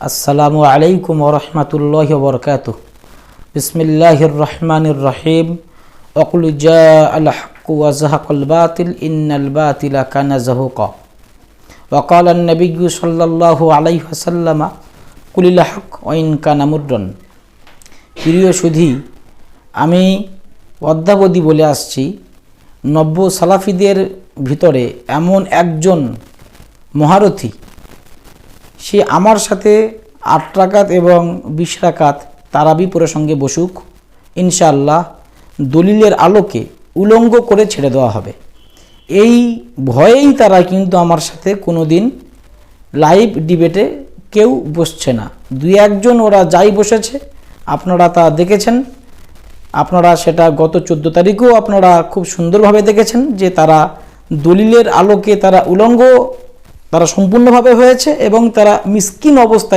আসসালামু আলাইকুম ওয়া রাহমাতুল্লাহি ওয়া বারাকাতুহু। বিসমিল্লাহির রহমানির রহিম। ওয়াকুল জাআল হাক্কু ওয়া যাহাকাল বাতিল ইন্নাল বাতিলা কানা যাহুকা। ওয়া ক্বালান নাবিয়্যু সাল্লাল্লাহু আলাইহি ওয়াসাল্লাম কুলিল হক ওয়া ইন কানা মুররান। প্রিয় সুধী, আমি অদ্যাবধি বলে আসছি, নব্য সালাফিদের ভিতরে এমন একজন মহারথী, সে আমার সাথে 8 রাকাত এবং 20 রাকাত তারাবি প্রসঙ্গে বসুক, ইনশাআল্লাহ দলিলের আলোকে উলঙ্গ করে ছেড়ে দেওয়া হবে। এই ভয়েই তারা কিন্তু আমার সাথে কোনো দিন লাইভ ডিবেটে কেউ বসছে না। 2-1 ওরা যাই বসেছে, আপনারা তা দেখেছেন। আপনারা সেটা গত 14 তারিখেও আপনারা খুব সুন্দরভাবে দেখেছেন যে তারা দলিলের আলোকে তারা উলঙ্গ, তারা সম্পূর্ণভাবে হয়েছে এবং তারা মিসকিন অবস্থায়